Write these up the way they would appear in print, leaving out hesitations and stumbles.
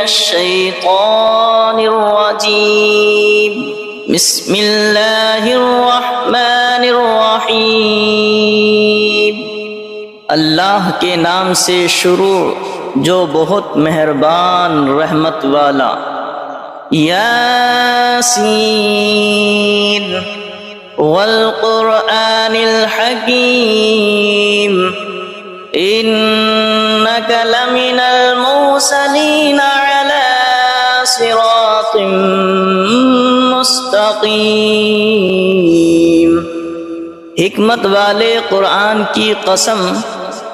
الشیطان الرجیم بسم اللہ الرحمن الرحیم اللہ کے نام سے شروع جو بہت مہربان رحمت والا۔ یاسین والقرآن الحکیم انک لمن المرسلین علی صراط مستقیم۔ حکمت والے قرآن کی قسم،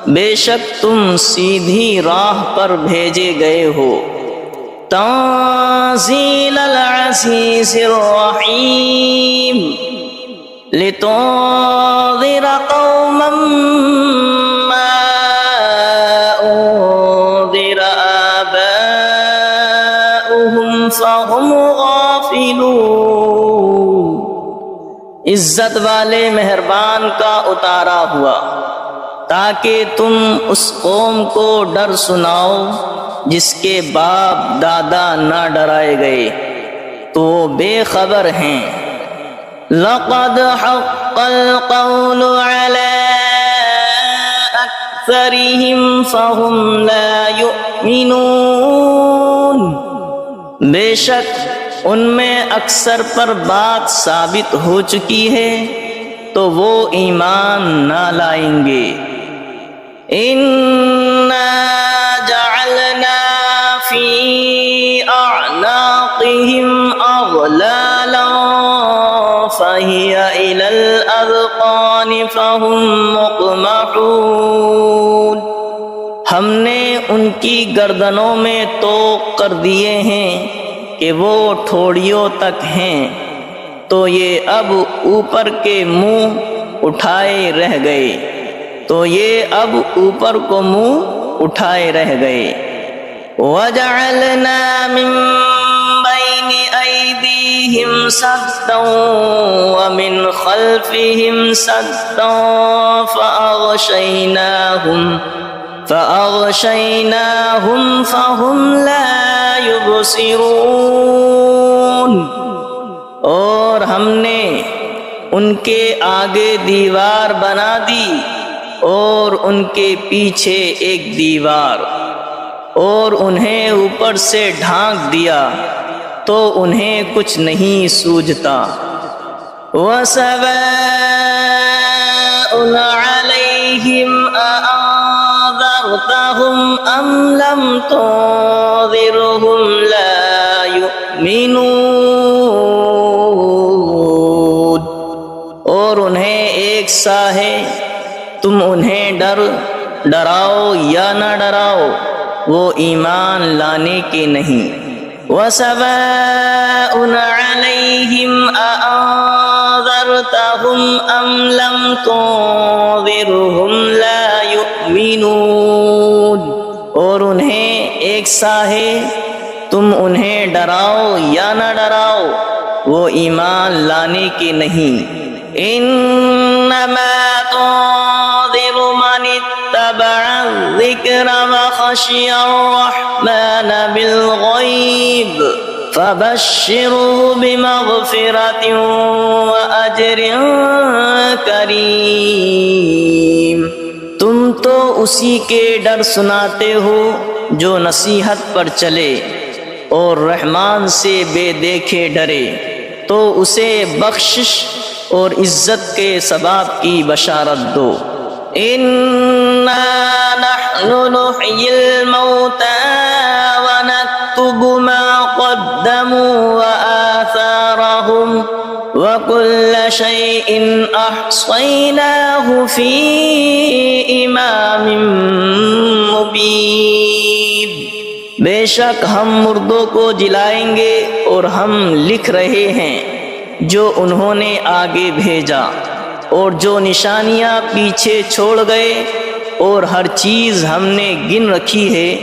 بے شک تم سیدھی راہ پر بھیجے گئے ہو۔ تنزیل العزیز الرحیم لتنذر قوما ما انذر آباؤهم فهم غافلون۔ عزت والے مہربان کا اتارا ہوا تاکہ تم اس قوم کو ڈر سناؤ جس کے باپ دادا نہ ڈرائے گئے تو وہ بے خبر ہیں۔ لقد حق القول على اکثرهم فهم لا يؤمنون۔ بے شک ان میں اکثر پر بات ثابت ہو چکی ہے تو وہ ایمان نہ لائیں گے۔ اِنَّا جَعَلْنَا فِي أَعْنَاقِهِمْ أَغْلَالًا فَهِيَ إِلَى الْأَذْقَانِ فَهُمْ مُقْمَحُونَ۔ ہم نے ان کی گردنوں میں طوق کر دیے ہیں کہ وہ ٹھوڑیوں تک ہیں، تو یہ اب اوپر کے منہ اٹھائے رہ گئے، تو یہ اب اوپر کو منہ اٹھائے رہ گئے۔ وَجَعَلْنَا مِن بَيْنِ أَيْدِيهِمْ سَدًّا وَمِنْ خَلْفِهِمْ سَدًّا فَأَغْشَيْنَاهُمْ فَهُمْ لَا يُبْصِرُونَ۔ اور ہم نے ان کے آگے دیوار بنا دی اور ان کے پیچھے ایک دیوار، اور انہیں اوپر سے ڈھانک دیا تو انہیں کچھ نہیں سوجھتا۔ وَسَوَاءٌ عَلَيْهِمْ أَأَنذَرْتَهُمْ أَمْ لَمْ تُنذِرْهُمْ لَا يُؤْمِنُونَ۔ اور انہیں ایک سا ہے، تم انہیں ڈراؤ یا نہ ڈراؤ، وہ ایمان لانے کے نہیں۔ وَسَوَاءٌ عَلَيْهِمْ أَأَنذَرْتَهُمْ أَمْ لَمْ تُنذِرْهُمْ لَا يُؤْمِنُونَ۔ اور انہیں ایک سا ہے، تم انہیں ڈراؤ یا نہ ڈراؤ، وہ ایمان لانے کے نہیں۔ انما تنذر من اتبع الذکر وخشی الرحمن بالغیب فبشره بمغفرة وأجر کریم۔ تم تو اسی کے ڈر سناتے ہو جو نصیحت پر چلے اور رحمان سے بے دیکھے ڈرے، تو اسے بخشش اور عزت کے ثواب کی بشارت دو۔ اِنَّا نَحْنُ نُحْيِي الْمَوْتَى وَنَكْتُبُ مَا قَدَّمُوا وَآثَارَهُمْ وَكُلَّ شَيْءٍ أَحْصَيْنَاهُ فِي إِمَامٍ مُبِينٍ۔ بے شک ہم مردوں کو جلائیں گے اور ہم لکھ رہے ہیں جو انہوں نے آگے بھیجا اور جو نشانیاں پیچھے چھوڑ گئے، اور ہر چیز ہم نے گن رکھی ہے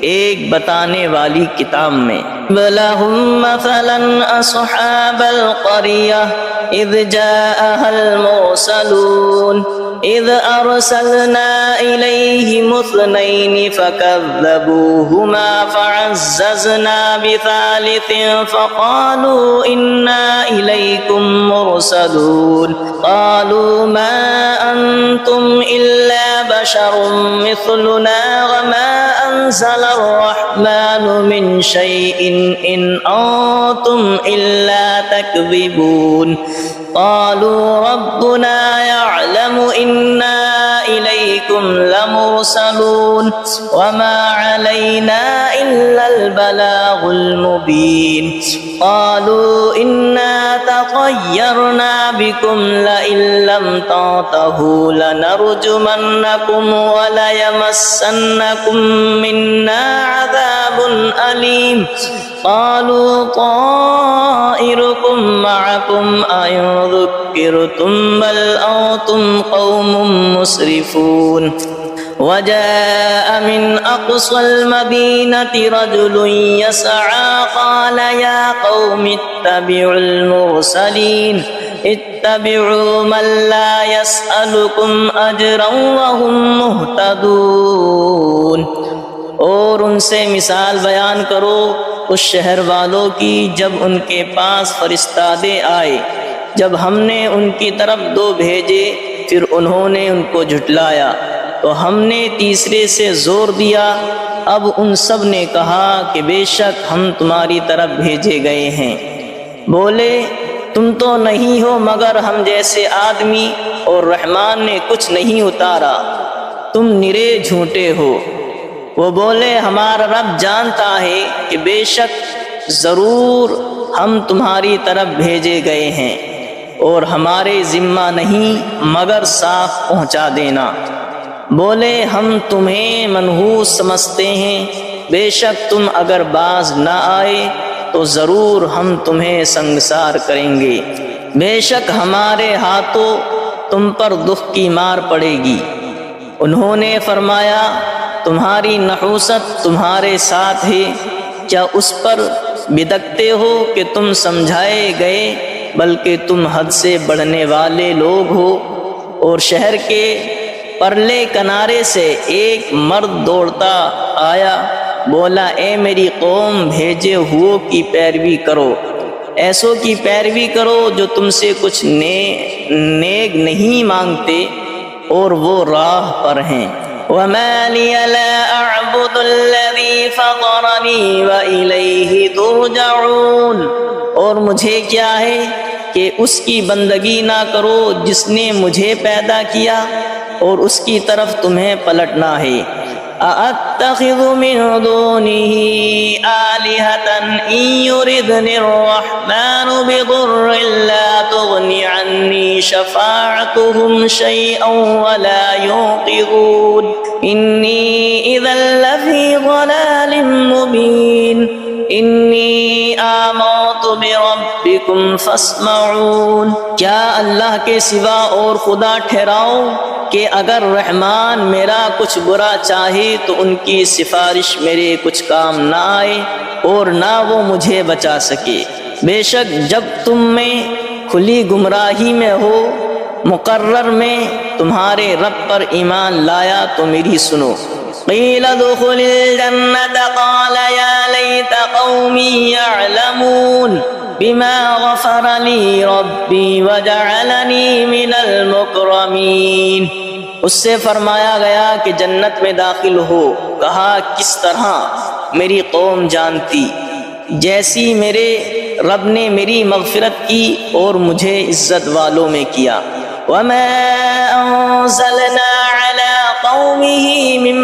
ایک بتانے والی کتاب میں۔ وَلَهُمْ مَثَلًا أَصْحَابَ الْقَرْيَةِ إِذْ جَاءَهَا الْمُرْسَلُونَ إذ أرسلنا إليهم اثنين فكذبوهما فعززنا بثالث فقالوا إنا إليكم مرسلون قالوا ما أنتم إلا بشر مثلنا وما أنزل الرحمن من شيء إن أنتم إلا تكذبون قالوا ربنا يعلم إنا إليكم لمرسلون وما علينا إلا البلاغ المبين قالوا إنا تطيرنا بكم لئن لم تنتهوا لنرجمنكم وليمسنكم منا عذاب أليم قالوا طائركم معكم أئن ذكرتم بل أنتم قوم مسرفون وجاء من أقصى المدينة رجل يسعى قال يا قوم اتبعوا المرسلين اتبعوا من لا يسألكم أجرا وهم مهتدون اور ان سے مثال بیان کرو اس شہر والوں کی جب ان کے پاس فرستادے آئے، جب ہم نے ان کی طرف دو بھیجے پھر انہوں نے ان کو جھٹلایا تو ہم نے تیسرے سے زور دیا۔ اب ان سب نے کہا کہ بے شک ہم تمہاری طرف بھیجے گئے ہیں۔ بولے تم تو نہیں ہو مگر ہم جیسے آدمی اور رحمان نے کچھ نہیں اتارا، تم نرے جھوٹے ہو۔ وہ بولے ہمارا رب جانتا ہے کہ بے شک ضرور ہم تمہاری طرف بھیجے گئے ہیں اور ہمارے ذمہ نہیں مگر صاف پہنچا دینا۔ بولے ہم تمہیں منحوس سمجھتے ہیں، بے شک تم اگر باز نہ آئے تو ضرور ہم تمہیں سنگسار کریں گے، بے شک ہمارے ہاتھوں تم پر دکھ کی مار پڑے گی۔ انہوں نے فرمایا تمہاری نحوست تمہارے ساتھ ہے، کیا اس پر بدکتے ہو کہ تم سمجھائے گئے، بلکہ تم حد سے بڑھنے والے لوگ ہو۔ اور شہر کے پرلے کنارے سے ایک مرد دوڑتا آیا، بولا اے میری قوم بھیجے ہوئوں کی پیروی کرو، ایسوں کی پیروی کرو جو تم سے کچھ نیک نہیں مانگتے اور وہ راہ پر ہیں۔ وَمَا لِيَ لَا أَعْبُدُ الَّذِي فَطَرَنِي وَإِلَيْهِ تُرْجَعُونَ، اور مجھے کیا ہے کہ اس کی بندگی نہ کرو جس نے مجھے پیدا کیا اور اس کی طرف تمہیں پلٹنا ہے۔ أَأَتَّخِذُ مِن دُونِهِ آلِهَةً إِن يُرِدْنِ الرَّحْمَنُ بِضُرٍّ لَّا تُغْنِ عَنِّي شَفَاعَتُهُمْ شَيْئًا وَلَا يُنقِذُونِ إِنِّي إِذًا لَّفِي ضَلَالٍ مُّبِينٍ إِنِّي آمَنتُ بِرَبِّكُمْ فَاسْمَعُونِ، کیا اللہ کے سوا اور خدا ٹھہراؤ کہ اگر رحمان میرا کچھ برا چاہے تو ان کی سفارش میرے کچھ کام نہ آئے اور نہ وہ مجھے بچا سکے۔ بے شک جب تم میں کھلی گمراہی میں ہو مقرر میں تمہارے رب پر ایمان لایا تو میری سنو۔ قیل ادخل الجنة قال یا لیت قومی یعلمون بما غفر لی ربی وجعلنی من المکرمین، اس سے فرمایا گیا کہ جنت میں داخل ہو، کہا کس طرح میری قوم جانتی، جیسی میرے رب نے میری مغفرت کی اور مجھے عزت والوں میں کیا۔ وما انزلنا على قومه من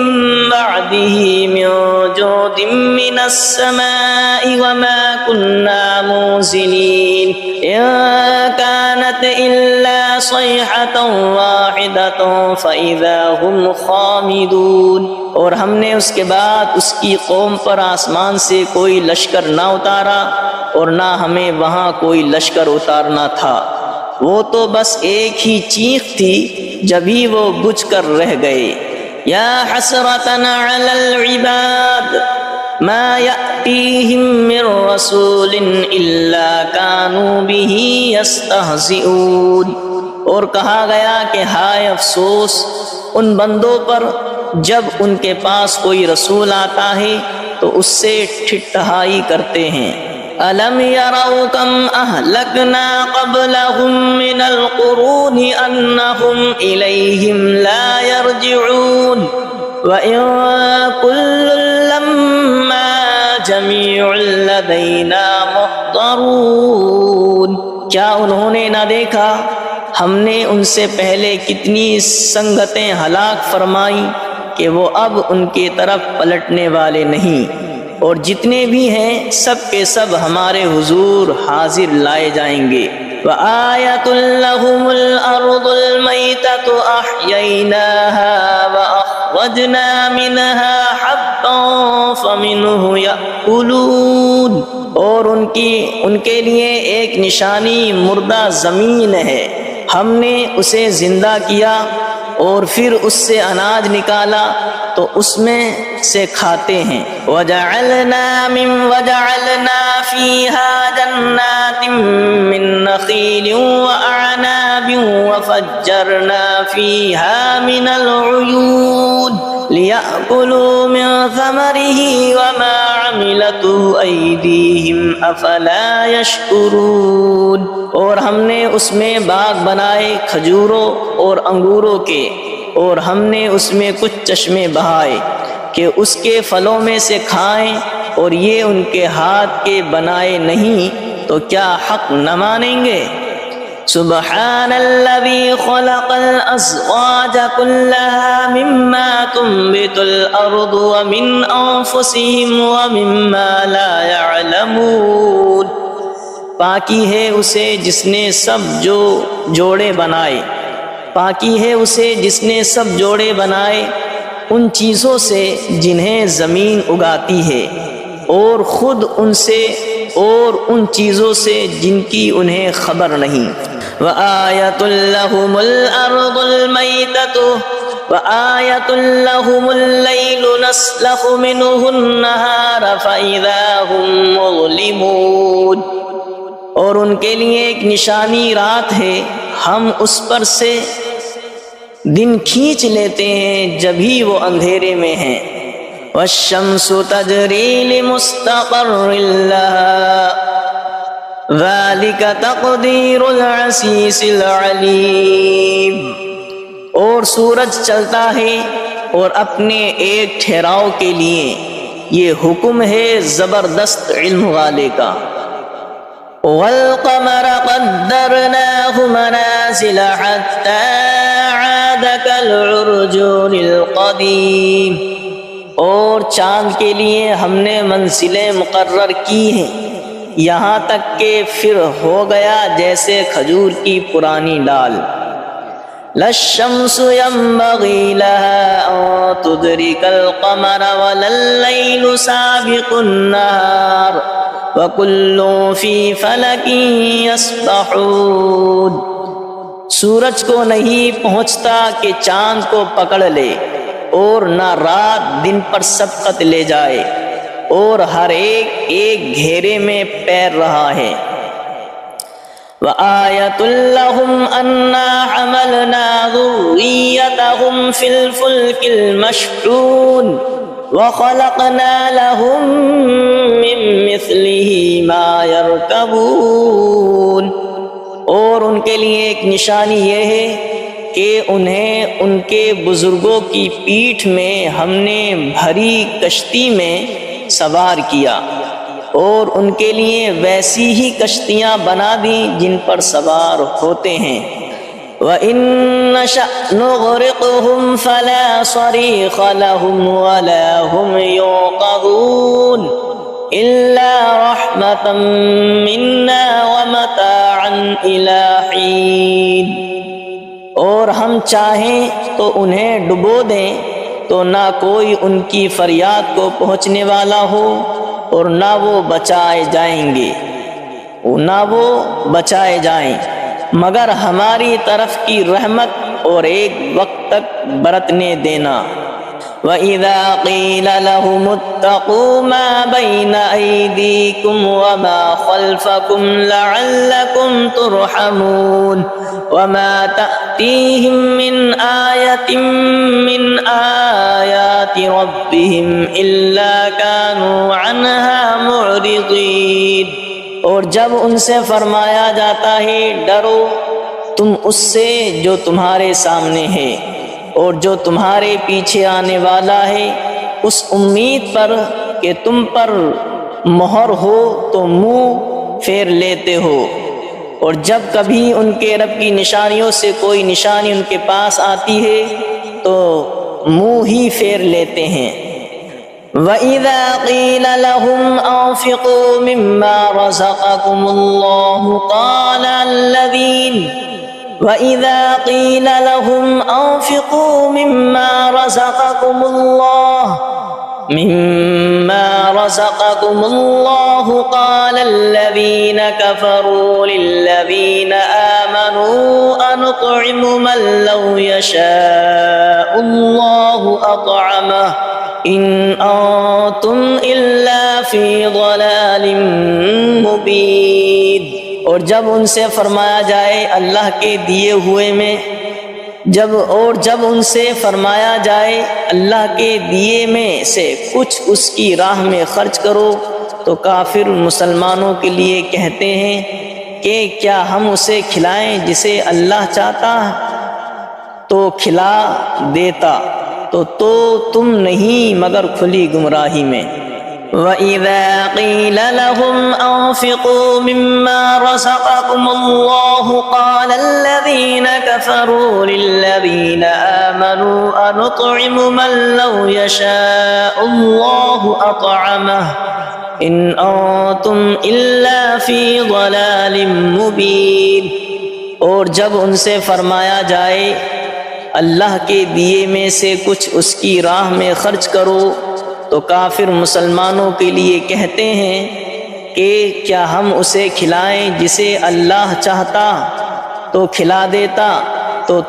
بعده من جود من السماء وما كنا منزلين إن كانت إلا صيحة واحدة فإذا هم خامدون، اور ہم نے اس کے بعد اس کی قوم پر آسمان سے کوئی لشکر نہ اتارا اور نہ ہمیں وہاں کوئی لشکر اتارنا تھا، وہ تو بس ایک ہی چیخ تھی جبھی وہ بجھ کر رہ گئے۔ یا حسرتنا علی العباد ما یأتیہم من رسول الا کانوا به یستہزئون، اور کہا گیا کہ ہائے افسوس ان بندوں پر جب ان کے پاس کوئی رسول آتا ہے تو اس سے ٹھٹھائی کرتے ہیں۔ أَلَمْ يَرَوْا كَمْ أَهْلَكْنَا قَبْلَهُمْ مِنَ الْقُرُونِ أَنَّهُمْ إِلَيْهِمْ لَا يَرْجِعُونَ وَإِن كُلٌّ لَّمَّا جَمِيعٌ لَّدَيْنَا مُحْضَرُونَ۔ کیا انہوں نے نہ دیکھا ہم نے ان سے پہلے کتنی سنگتیں ہلاک فرمائیں کہ وہ اب ان کی طرف پلٹنے والے نہیں، اور جتنے بھی ہیں سب کے سب ہمارے حضور حاضر لائے جائیں گے۔ وَآيَةٌ لَّهُمُ الْأَرْضُ الْمَيْتَةُ أَحْيَيْنَاهَا وَأَخْرَجْنَا مِنْهَا حَبًّا فَمِنْهُ يَأْكُلُونَ۔ اور ان کے لیے ایک نشانی مردہ زمین ہے، ہم نے اسے زندہ کیا اور پھر اس سے اناج نکالا تو اس میں سے کھاتے ہیں۔ وَجَعَلْنَا فِيهَا جَنَّاتٍ مِّن نَّخِيلٍ وَأَعْنَابٍ وَفَجَّرْنَا فِيهَا مِنَ الْعُيُونِ لِيَأْكُلُوا مِن ثَمَرِهِ وَمَا عَمِلَتْهُ أَيْدِيهِمْ أَفَلَا يَشْكُرُونَ۔ اور ہم نے اس میں باغ بنائے کھجوروں اور انگوروں کے، اور ہم نے اس میں کچھ چشمے بہائے کہ اس کے پھلوں میں سے کھائیں، اور یہ ان کے ہاتھ کے بنائے نہیں تو کیا حق نہ مانیں گے؟ سبحان الذي خلق الأزواج كلها مما تنبت الأرض ومن أنفسهم ومما لا يعلمون۔ پاکی ہے اسے جس نے سب جوڑے بنائے، پاکی ہے اسے جس نے سب جوڑے بنائے ان چیزوں سے جنہیں زمین اگاتی ہے، اور خود ان سے اور ان چیزوں سے جن کی انہیں خبر نہیں۔ وَآيَةٌ لَّهُمُ الْأَرْضُ الْمَيْتَةُ وَآيَةٌ لَّهُمُ اللَّيْلُ نَسْلَخُ مِنْهُ النَّهَارَ فَإِذَا هُمْ مُظْلِمُونَ۔ اور ان کے لیے ایک نشانی رات ہے، ہم اس پر سے دن کھینچ لیتے ہیں جبھی وہ اندھیرے میں ہیں۔ وَالشَّمْسُ تَجْرِي لِمُسْتَقَرٍّ لَّهَا ذَلِكَ تَقْدِيرُ الْعَزِيزِ الْعَلِيمِ۔ اور سورج چلتا ہے اور اپنے ایک ٹھہراؤ کے لیے، یہ حکم ہے زبردست علم والے کا۔ وَالْقَمَرَ قَدَّرْنَاهُ مَنَازِلَ حَتَّى عَادَ كَالْعُرْجُونِ الْقَدِيمِ۔ اور چاند کے لیے ہم نے منزلیں مقرر کی ہیں یہاں تک کہ پھر ہو گیا جیسے کھجور کی پرانی ڈال۔ لَا الشَّمْسُ يَنبَغِي لَهَا أَن تُدْرِكَ الْقَمَرَ وَلَا اللَّيْلُ سَابِقُ النَّهَارِ وَكُلٌّ فِي فَلَكٍ يَسْبَحُونَ۔ سورج کو نہیں پہنچتا کہ چاند کو پکڑ لے، اور نہ رات دن پر سبقت لے جائے، اور ہر ایک گھیرے میں پیر رہا ہے۔ وَآيَةٌ لَّهُمْ أَنَّا حَمَلْنَا ذُرِّيَّتَهُمْ فِي الْفُلْكِ الْمَشْحُونِ وَخَلَقْنَا لَهُم مِّن مِّثْلِهِ مَا يَرْكَبُونَ۔ اور ان کے لیے ایک نشانی یہ ہے کہ انہیں ان کے بزرگوں کی پیٹھ میں ہم نے بھری کشتی میں سوار کیا، اور ان کے لیے ویسی ہی کشتیاں بنا دیں جن پر سوار ہوتے ہیں۔ وَإِن نَّشَأْ نُغْرِقْهُمْ فَلَا صَرِيخَ لَهُمْ وَلَا هُمْ يُنقَذُونَ إِلَّا رَحْمَةً مِّنَّا وَمَتَاعًا إِلَىٰ حِينٍ۔ اور ہم چاہیں تو انہیں ڈبو دیں تو نہ کوئی ان کی فریاد کو پہنچنے والا ہو، اور نہ وہ بچائے جائیں مگر ہماری طرف کی رحمت اور ایک وقت تک برتنے دینا۔ وَإِذَا قِيلَ لَهُمُ اتَّقُوا مَا بَيْنَ أَيْدِيكُمْ وَمَا خَلْفَكُمْ لَعَلَّكُمْ تُرْحَمُونَ وَمَا تَأْتِيهِمْ مِنْ آيَةٍ مِنْ آيَاتِ رَبِّهِمْ إِلَّا كَانُوا عَنْهَا مُعْرِضِينَ۔ اور جب ان سے فرمایا جاتا ہے ڈرو تم اس سے جو تمہارے سامنے ہے اور جو تمہارے پیچھے آنے والا ہے، اس امید پر کہ تم پر مہر ہو تو منہ پھیر لیتے ہو، اور جب کبھی ان کے رب کی نشانیوں سے کوئی نشانی ان کے پاس آتی ہے تو منہ ہی پھیر لیتے ہیں۔ وَإِذَا قِيلَ لَهُمْ أَنفِقُوا مِمَّا رَزَقَكُمُ اللَّهُ وَإِذَا قِيلَ لَهُمْ أَنفِقُوا مِمَّا رَزَقَكُمُ اللَّهُ قَالَ الَّذِينَ كَفَرُوا لِلَّذِينَ آمَنُوا أَنُطْعِمُ مَن لَّوْ يَشَاءُ اللَّهُ أَطْعَمَهُ إِنْ أَنتُمْ إِلَّا فِي ضَلَالٍ مُّبِينٍ۔ اور جب ان سے فرمایا جائے اللہ کے دیے ہوئے میں جب ان سے فرمایا جائے اللہ کے دیے میں سے کچھ اس کی راہ میں خرچ کرو تو کافر مسلمانوں کے لیے کہتے ہیں کہ کیا ہم اسے کھلائیں جسے اللہ چاہتا تو کھلا دیتا، تو تم نہیں مگر کھلی گمراہی میں۔ وَإِذَا قِيلَ لَهُمْ أَنفِقُوا مِمَّا رَزَقَكُمُ اللَّهُ قَالَ الَّذِينَ كَفَرُوا لِلَّذِينَ آمَنُوا أَنُطْعِمُ مَن لَّوْ يَشَاءُ اللَّهُ أَطْعَمَهُ إِنْ أَنتُمْ إِلَّا فِي ضَلَالٍ مُّبِينٍ۔ اور جب ان سے فرمایا جائے اللہ کے دیے میں سے کچھ اس کی راہ میں خرچ کرو تو کافر مسلمانوں کے لیے کہتے ہیں کہ کیا ہم اسے کھلائیں جسے اللہ چاہتا تو کھلا دیتا، تو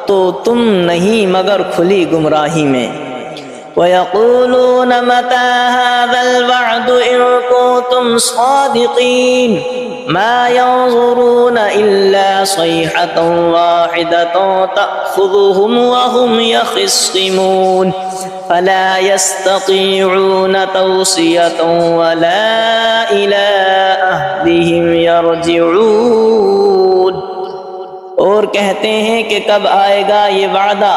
تم نہیں مگر کھلی گمراہی میں۔ وَيَقُولُونَ مَتَىٰ هَٰذَا الْوَعْدُ إِن كُنتُمْ صَادِقِينَ مَا يَنظُرُونَ إِلَّا صَيْحَةً وَاحِدَةً تَأْخُذُهُمْ وَهُمْ يَخِصِّمُونَ فَلَا يَسْتَطِيعُونَ تَوْصِيَةً وَلَا إِلَىٰ أَهْلِهِمْ يَرْجِعُونَ۔ اور کہتے ہیں کہ کب آئے گا یہ وعدہ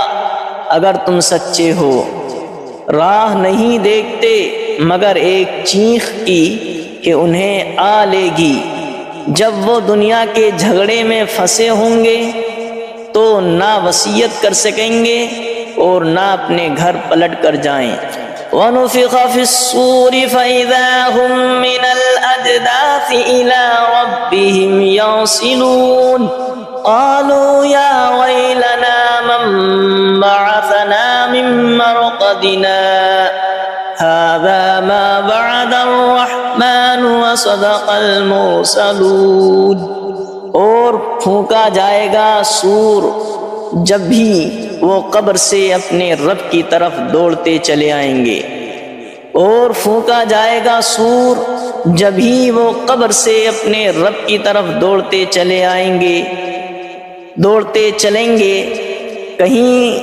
اگر تم سچے ہو، راہ نہیں دیکھتے مگر ایک چیخ کی کہ انہیں آ لے گی، جب وہ دنیا کے جھگڑے میں پھنسے ہوں گے تو نہ وصیت کر سکیں گے اور نہ اپنے گھر پلٹ کر جائیں۔ وَنُفِخَ فِي الصُّورِ فَإِذَا هُم مِّنَ الْأَجْدَاثِ إِلَىٰ رَبِّهِمْ يَنسِلُونَ قَالُوا يَا وَيْلَنَا مَن بَعَثَنَا مِن مَّرْقَدِنَا هَٰذَا مَا وَعَدَ الرَّحْمَٰنُ وَصَدَقَ الْمُرْسَلُونَ۔ اور پھونکا جائے گا سور جب بھی وہ قبر سے اپنے رب کی طرف دوڑتے چلے آئیں گے، اور پھونکا جائے گا سور جب ہی وہ قبر سے اپنے رب کی طرف دوڑتے چلیں گے،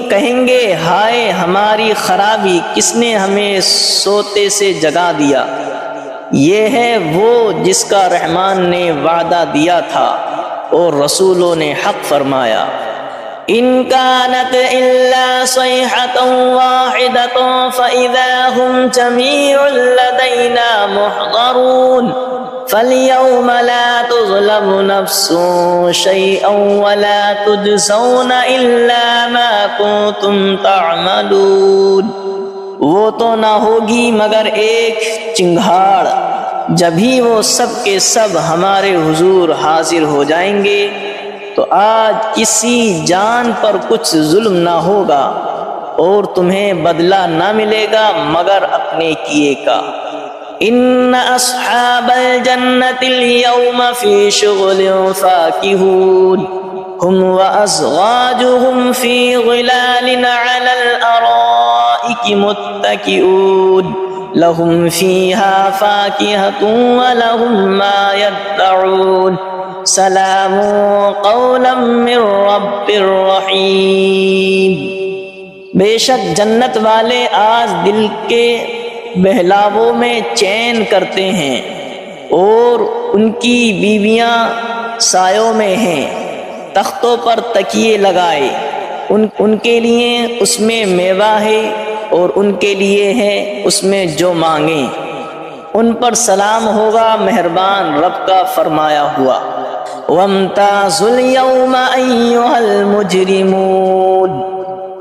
کہیں گے ہائے ہماری خرابی، کس نے ہمیں سوتے سے جگا دیا۔ یہ ہے وہ جس کا رحمان نے وعدہ دیا تھا اور رسولوں نے حق فرمایا۔ إِن كَانَتْ إِلَّا صَيْحَةً وَاحِدَةً فَإِذَا هُمْ جَمِيعٌ لَّدَيْنَا مُحْضَرُونَ فَالْيَوْمَ لَا تُظْلَمُ نَفْسٌ شَيْئًا وَلَا تُجْزَوْنَ إِلَّا مَا كُنتُمْ تَعْمَلُونَ۔ وہ تو نہ ہوگی مگر ایک چنگھاڑ، جبھی وہ سب کے سب ہمارے حضور حاضر ہو جائیں گے تو آج کسی جان پر کچھ ظلم نہ ہوگا اور تمہیں بدلہ نہ ملے گا مگر اپنے کیے کا۔ ان اصحاب الجنة اليوم في شغل فاكهون هم وازواجهم في ظلال على الارائك الارائك متكئون لهم فيها فاكهة ولهم ما يدعون سلام قولا من رب رحیم۔ بے شک جنت والے آج دل کے بہلاووں میں چین کرتے ہیں، اور ان کی بیویاں سایوں میں ہیں، تختوں پر تکیے لگائے، ان کے لیے اس میں میوہ ہے اور ان کے لیے ہے اس میں جو مانگیں، ان پر سلام ہوگا مہربان رب کا فرمایا ہوا۔ وَامْتَازُوا الْيَوْمَ أَيُّهَا الْمُجْرِمُونَ،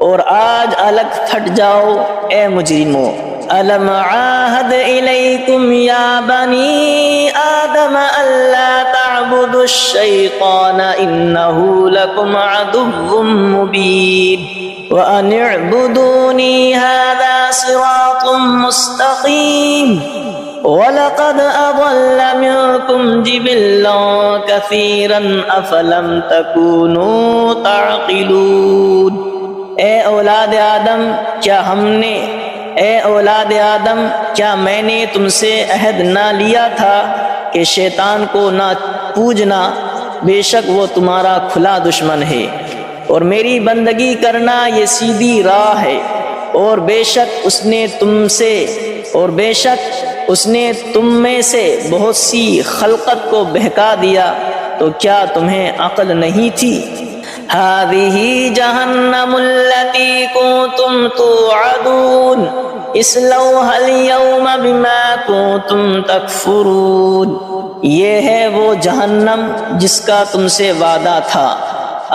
اور آج الگ پھٹ جاؤ اے مجرموں۔ أَلَمْ عَاهَدْ إِلَيْكُمْ يَا بَنِي آدَمَ أَلَّا تَعْبُدُوا الشَّيْطَانَ إِنَّهُ لَكُمْ عَدُوٌّ مُّبِينٌ وَأَنِ اعْبُدُونِي هَذَا صِرَاطٌ مُّسْتَقِيمٌ وَلَقَدْ أَضَلَّ مِنكُمْ جِبِلًّا كَثِيرًا أَفَلَمْ تَكُونُوا تَعْقِلُونَ۔ اے اولاد آدم کیا میں نے تم سے عہد نہ لیا تھا کہ شیطان کو نہ پوجنا، بے شک وہ تمہارا کھلا دشمن ہے، اور میری بندگی کرنا یہ سیدھی راہ ہے، اور بے شک اس نے تم میں سے بہت سی خلقت کو بہکا دیا، تو کیا تمہیں عقل نہیں تھی؟ هذه جہنم التي كنتم توعدون اصلوها اليوم بما كنتم تکفرون، یہ ہے وہ جہنم جس کا تم سے وعدہ تھا،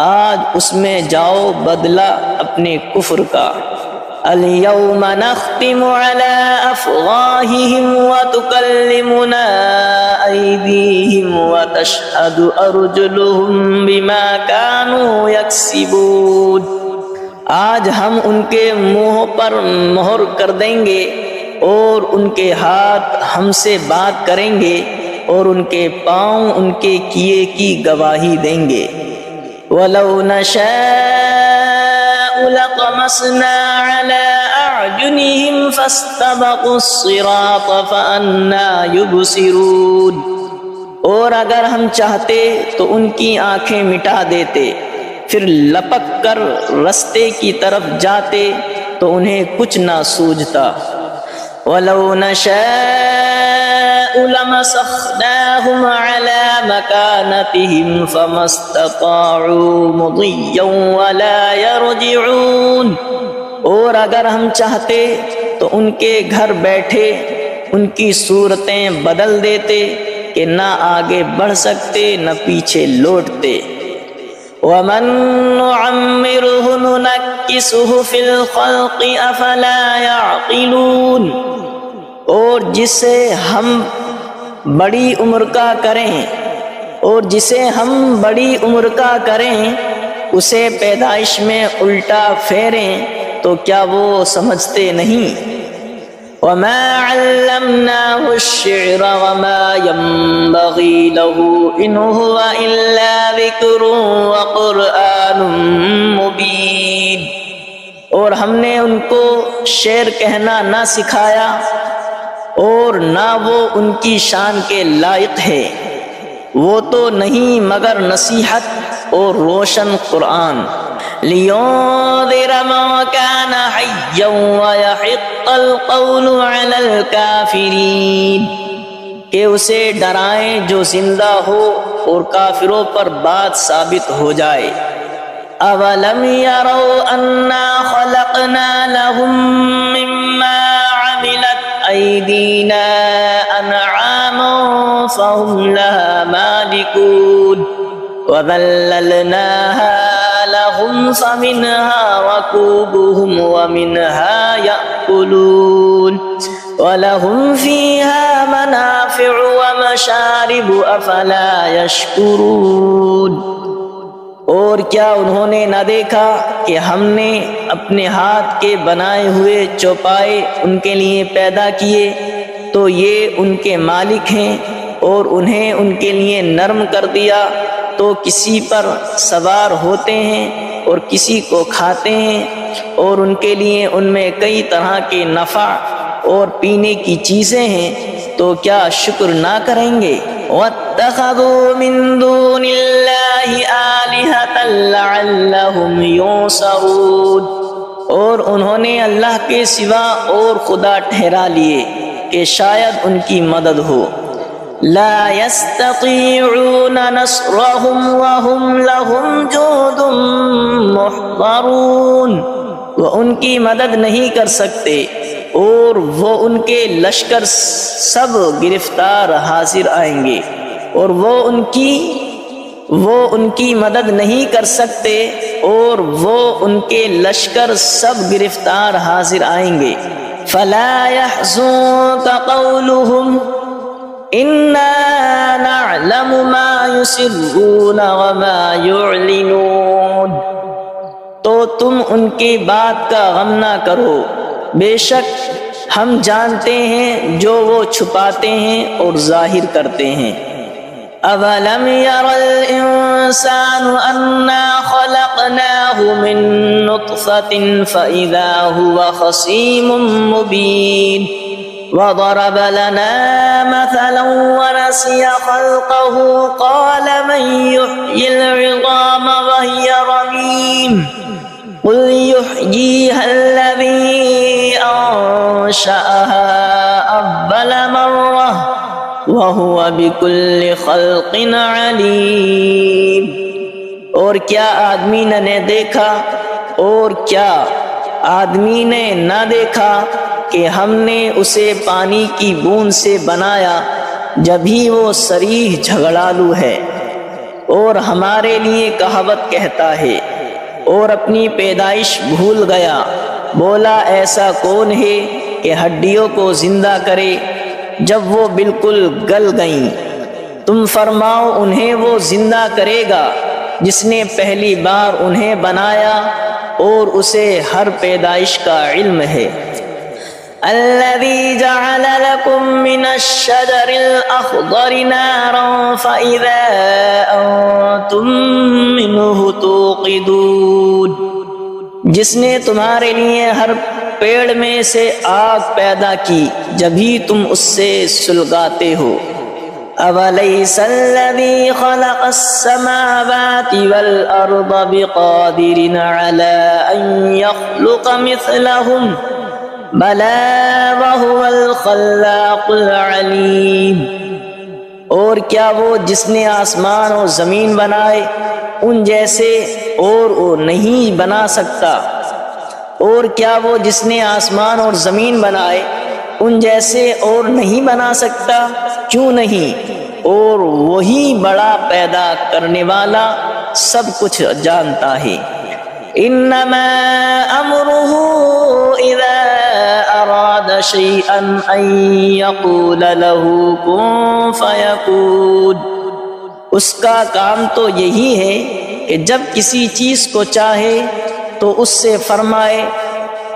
آج اس میں جاؤ بدلہ اپنے کفر کا۔ اليوم نختم على أفواههم وتكلمنا أيديهم وتشهد أرجلهم بما كانوا يكسبون، آج ہم ان کے منہ پر مہر کر دیں گے، اور ان کے ہاتھ ہم سے بات کریں گے، اور ان کے پاؤں ان کے کیے کی گواہی دیں گے۔ وَلَوْ نَشَاءُ لَطَمَسْنَا عَلَىٰ أَعْيُنِهِمْ فَاسْتَبَقُوا الصِّرَاطَ فَأَنَّىٰ يُبْصِرُونَ، اور اگر ہم چاہتے تو ان کی آنکھیں مٹا دیتے، پھر لپک کر رستے کی طرف جاتے تو انہیں کچھ نہ سوجھتا۔ وَلَوْ نَشَاءُ لَمَسَخْنَاهُمْ عَلَىٰ مَكَانَتِهِمْ فَمَا اسْتَطَاعُوا مُضِيًّا وَلَا يَرْجِعُونَ، اور اگر ہم چاہتے تو ان کے گھر بیٹھے ان کی صورتیں بدل دیتے کہ نہ آگے بڑھ سکتے نہ پیچھے لوٹتے۔ وَمَن نُّعَمِّرْهُ نُنَكِّسْهُ فِي الْخَلْقِ أَفَلَا يَعْقِلُونَ، اور جسے ہم بڑی عمر کا کریں اسے پیدائش میں الٹا پھیریں تو کیا وہ سمجھتے نہیں؟ وَمَا عَلَّمْنَاهُ الشِّعْرَ وَمَا يَنبَغِي لَهُ إِنْ هُوَ إِلَّا ذِكْرٌ وَقُرْآنٌ مُبِينٌ، اور ہم نے ان کو شعر کہنا نہ سکھایا، اور نہ وہ ان کی شان کے لائق ہے، وہ تو نہیں مگر نصیحت اور روشن قرآن۔ لِيُنذِرَ مَن كَانَ حَيًّا وَيَحِقَّ الْقَوْلُ عَلَى الْكَافِرِينَ، کہ اسے ڈرائیں جو زندہ ہو اور کافروں پر بات ثابت ہو جائے۔ أَوَلَمْ يَرَوْا أَنَّا خَلَقْنَا لَهُم مِّمَّا عَمِلَتْ أَيْدِينَا أَنْعَامًا فَهُمْ لَهَا مَالِكُونَ وَذَلَّلْنَاهَا لَهُمْ فَمِنْهَا رَكُوبُهُمْ وَمِنْهَا يَأْكُلُونَ وَلَهُمْ فِيهَا مَنَافِعُ وَمَشَارِبُ أَفَلَا يَشْكُرُونَ، اور کیا انہوں نے نہ دیکھا کہ ہم نے اپنے ہاتھ کے بنائے ہوئے چوپائے ان کے لیے پیدا کیے، تو یہ ان کے مالک ہیں، اور انہیں ان کے لیے نرم کر دیا تو کسی پر سوار ہوتے ہیں اور کسی کو کھاتے ہیں، اور ان کے لیے ان میں کئی طرح کے نفع اور پینے کی چیزیں ہیں، تو کیا شکر نہ کریں گے؟ وَاتَّخَذُوا مِن دُونِ اللَّهِ آلِهَةً لَعَلَّهُمْ يُنصَرُونَ، اور انہوں نے اللہ کے سوا اور خدا ٹھہرا لیے کہ شاید ان کی مدد ہو۔ لا يستطيعون نصرهم وهم لهم جند محضرون، وہ ان کی مدد نہیں کر سکتے اور وہ ان کے لشکر سب گرفتار حاضر آئیں گے، اور وہ ان کی مدد نہیں کر سکتے اور وہ ان کے لشکر سب گرفتار حاضر آئیں گے۔ فلا يحزنك قولهم انا نعلم ما يسرون وما يعلنون، تو تم ان کی بات کا غم نہ کرو، بے شک ہم جانتے ہیں جو وہ چھپاتے ہیں اور ظاہر کرتے ہیں۔ اولم ير الانسان انا خلقناه من نطفة فاذا هو خصيم مبين، وضرب لنا مثلا ونسي خلقه قال من يحيي العظام وهي رميم قل يحييها الذي أنشأها أول مرة وهو بكل خلق عليم، اور کیا آدمی نے دیکھا اور کیا آدمی نے نہ دیکھا کہ ہم نے اسے پانی کی بوند سے بنایا جبھی وہ صریح جھگڑالو ہے، اور ہمارے لیے کہاوت کہتا ہے اور اپنی پیدائش بھول گیا، بولا ایسا کون ہے کہ ہڈیوں کو زندہ کرے جب وہ بالکل گل گئیں؟ تم فرماؤ انہیں وہ زندہ کرے گا جس نے پہلی بار انہیں بنایا اور اسے ہر پیدائش کا علم ہے۔ الذي جعل لكم من الشجر الأخضر نارا فإذا أنتم منه توقدون، جس نے تمہارے لیے ہر پیڑ میں سے آگ پیدا کی جبھی تم اس سے سلگاتے ہو۔ أَوَلَيْسَ الَّذِي خَلَقَ السَّمَاوَاتِ وَالْأَرْضَ بِقَادِرٍ عَلَىٰ أَن يَخْلُقَ مِثْلَهُمْ بَلَىٰ وَهُوَ الْخَلَّاقُ الْعَلِيمُ، اور کیا وہ جس نے آسمان اور زمین بنائے ان جیسے اور وہ نہیں بنا سکتا؟ اور کیا وہ جس نے آسمان اور زمین بنائے ان جیسے اور نہیں بنا سکتا؟ کیوں نہیں، اور وہی بڑا پیدا کرنے والا سب کچھ جانتا ہے۔ انما امره اذا اراد شيئا ان يقول له كن فيكون، اس کا کام تو یہی ہے کہ جب کسی چیز کو چاہے تو اس سے فرمائے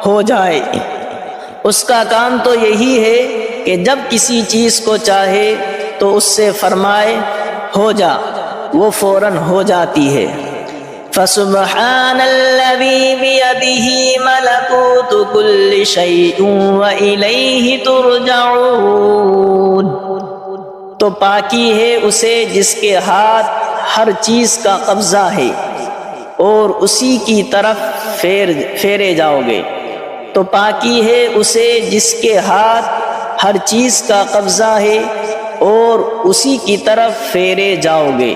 ہو جائے۔ اس کا کام تو یہی ہے کہ جب کسی چیز کو چاہے تو اس سے فرمائے ہو جا، وہ فوراً ہو جاتی ہے۔ فسبحان الذي بيده ملكوت كل شيء وإليه ترجعون، تو پاکی ہے اسے جس کے ہاتھ ہر چیز کا قبضہ ہے اور اسی کی طرف پھیرے جاؤ گے۔ تو پاکی ہے اسے جس کے ہاتھ ہر چیز کا قبضہ ہے اور اسی کی طرف پھیرے جاؤ گے۔